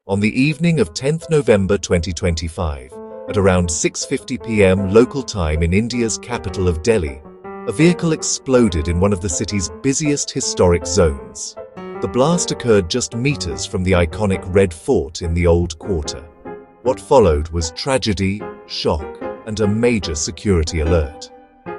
On the evening of 10th November 2025, at around 6:50 p.m. local time in India's capital of Delhi, a vehicle exploded in one of the city's busiest historic zones. The blast occurred just meters from the iconic Red Fort in the Old Quarter. What followed was tragedy, shock, and a major security alert.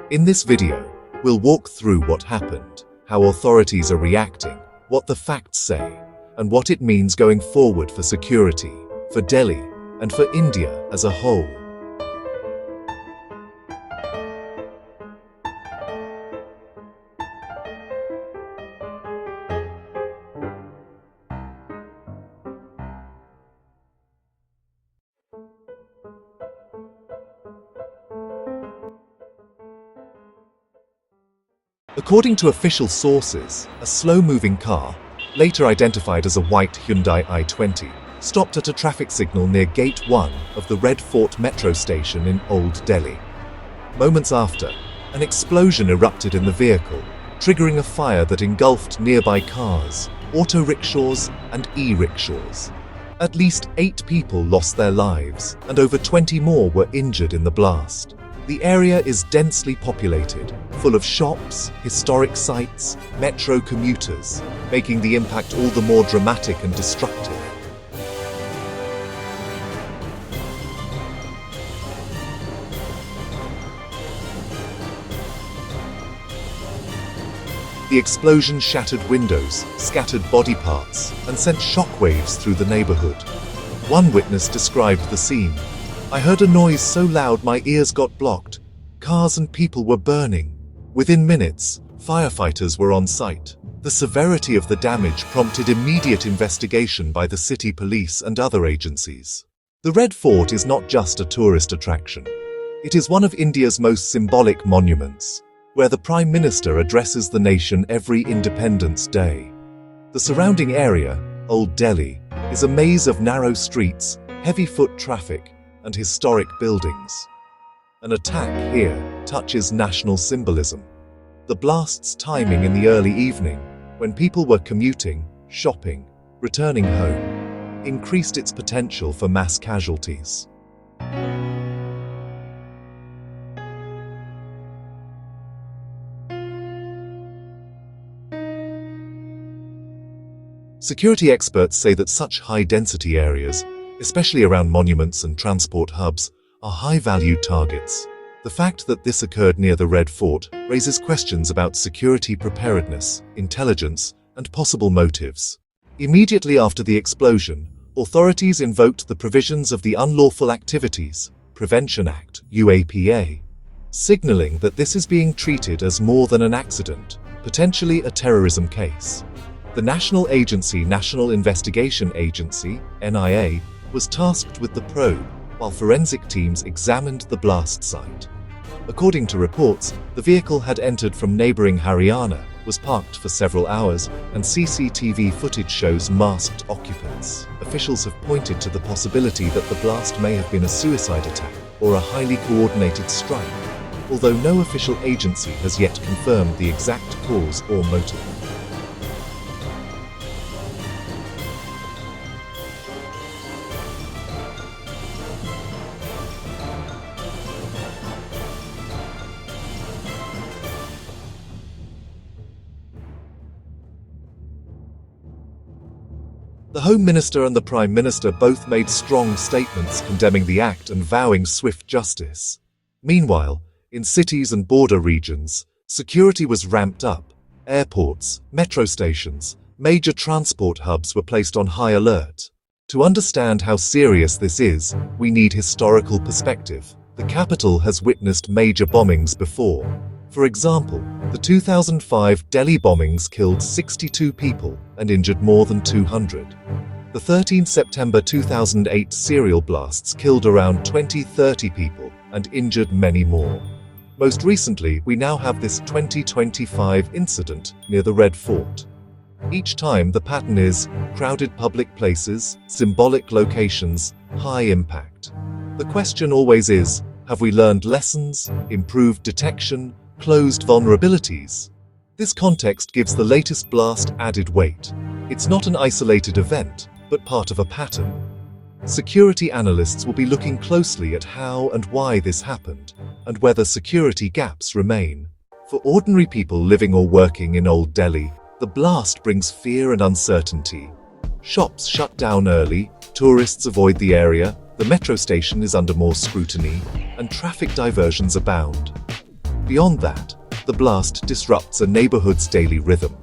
In this video, we'll walk through what happened, how authorities are reacting, what the facts say, and what it means going forward for security, for Delhi, and for India as a whole. According to official sources, a slow-moving car, later identified as a white Hyundai i20, stopped at a traffic signal near Gate 1 of the Red Fort metro station in Old Delhi. Moments after, an explosion erupted in the vehicle, triggering a fire that engulfed nearby cars, auto rickshaws, and e-rickshaws. At least 8 people lost their lives, and over 20 more were injured in the blast. The area is densely populated, full of shops, historic sites, metro commuters, making the impact all the more dramatic and destructive. The explosion shattered windows, scattered body parts, and sent shockwaves through the neighborhood. One witness described the scene. "I heard a noise so loud my ears got blocked. Cars and people were burning. Within minutes, firefighters were on site." The severity of the damage prompted immediate investigation by the city police and other agencies. The Red Fort is not just a tourist attraction. It is one of India's most symbolic monuments, where the Prime Minister addresses the nation every Independence Day. The surrounding area, Old Delhi, is a maze of narrow streets, heavy foot traffic, and historic buildings. An attack here touches national symbolism. The blast's timing in the early evening, when people were commuting, shopping, returning home, increased its potential for mass casualties. Security experts say that such high-density areas, especially around monuments and transport hubs, are high-value targets. The fact that this occurred near the Red Fort raises questions about security preparedness, intelligence, and possible motives. Immediately after the explosion, authorities invoked the provisions of the Unlawful Activities Prevention Act (UAPA), signaling that this is being treated as more than an accident, potentially a terrorism case. The National Investigation Agency (NIA) was tasked with the probe, while forensic teams examined the blast site. According to reports, the vehicle had entered from neighboring Haryana, was parked for several hours, and CCTV footage shows masked occupants. Officials have pointed to the possibility that the blast may have been a suicide attack or a highly coordinated strike, although no official agency has yet confirmed the exact cause or motive. The Home Minister and the Prime Minister both made strong statements condemning the act and vowing swift justice. Meanwhile, in cities and border regions, security was ramped up. Airports, metro stations, major transport hubs were placed on high alert. To understand how serious this is, we need historical perspective. The capital has witnessed major bombings before. For example, the 2005 Delhi bombings killed 62 people and injured more than 200. The 13 September 2008 serial blasts killed around 20-30 people and injured many more. Most recently, we now have this 2025 incident near the Red Fort. Each time the pattern is crowded public places, symbolic locations, high impact. The question always is, have we learned lessons, improved detection, closed vulnerabilities? This context gives the latest blast added weight. It's not an isolated event, but part of a pattern. Security analysts will be looking closely at how and why this happened, and whether security gaps remain. For ordinary people living or working in Old Delhi, the blast brings fear and uncertainty. Shops shut down early, tourists avoid the area, the metro station is under more scrutiny, and traffic diversions abound. Beyond that, the blast disrupts a neighborhood's daily rhythm.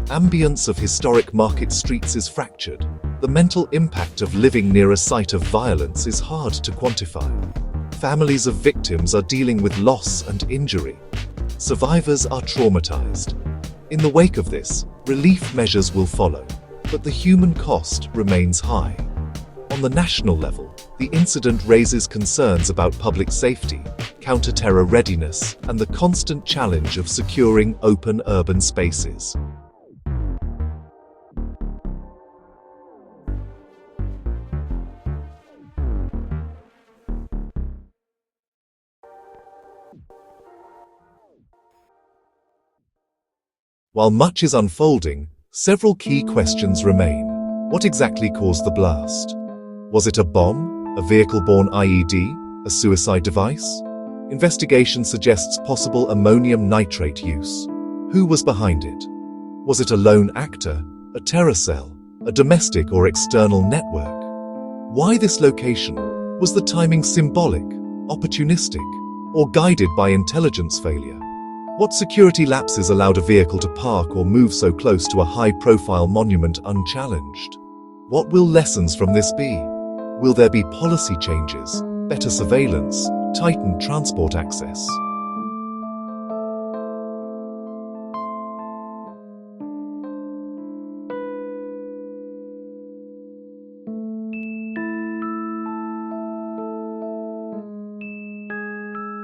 Ambience of historic market streets is fractured. The mental impact of living near a site of violence is hard to quantify. Families of victims are dealing with loss and injury. Survivors are traumatized. In the wake of this, relief measures will follow, but the human cost remains high. On the national level, the incident raises concerns about public safety, counter-terror readiness, and the constant challenge of securing open urban spaces. While much is unfolding, several key questions remain. What exactly caused the blast? Was it a bomb, a vehicle-borne IED, a suicide device? Investigation suggests possible ammonium nitrate use. Who was behind it? Was it a lone actor, a terror cell, a domestic or external network? Why this location? Was the timing symbolic, opportunistic, or guided by intelligence failure? What security lapses allowed a vehicle to park or move so close to a high-profile monument unchallenged? What will lessons from this be? Will there be policy changes, better surveillance, tightened transport access?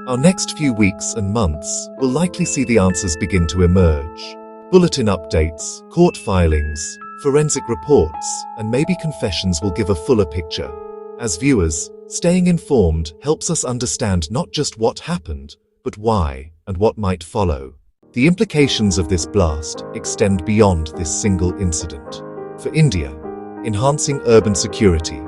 Our next few weeks and months will likely see the answers begin to emerge. Bulletin updates, court filings, forensic reports, and maybe confessions will give a fuller picture. As viewers, staying informed helps us understand not just what happened, but why and what might follow. The implications of this blast extend beyond this single incident. For India, enhancing urban security,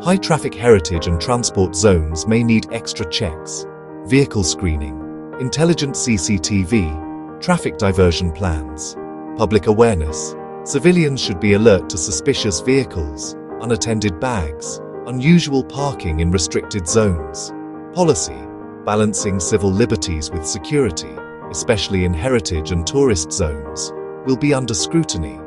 high-traffic heritage and transport zones may need extra checks. Vehicle screening, intelligent CCTV, traffic diversion plans, public awareness. Civilians should be alert to suspicious vehicles, unattended bags, unusual parking in restricted zones. Policy, balancing civil liberties with security, especially in heritage and tourist zones, will be under scrutiny.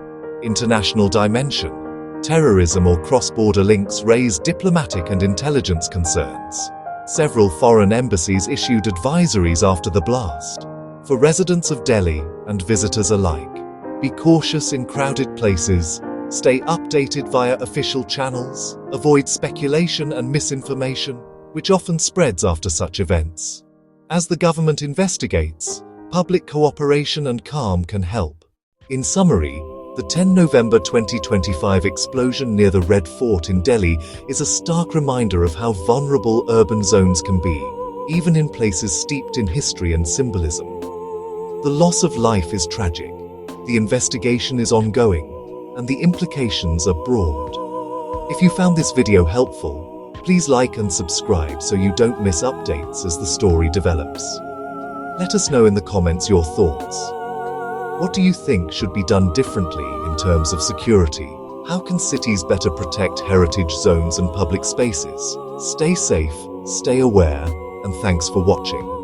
International dimension, terrorism or cross-border links raise diplomatic and intelligence concerns. Several foreign embassies issued advisories after the blast. For residents of Delhi and visitors alike, be cautious in crowded places, stay updated via official channels, avoid speculation and misinformation, which often spreads after such events. As the government investigates, public cooperation and calm can help. In summary, the 10 November 2025 explosion near the Red Fort in Delhi is a stark reminder of how vulnerable urban zones can be, even in places steeped in history and symbolism. The loss of life is tragic, the investigation is ongoing, and the implications are broad. If you found this video helpful, please like and subscribe so you don't miss updates as the story develops. Let us know in the comments your thoughts. What do you think should be done differently in terms of security? How can cities better protect heritage zones and public spaces? Stay safe, stay aware, and thanks for watching.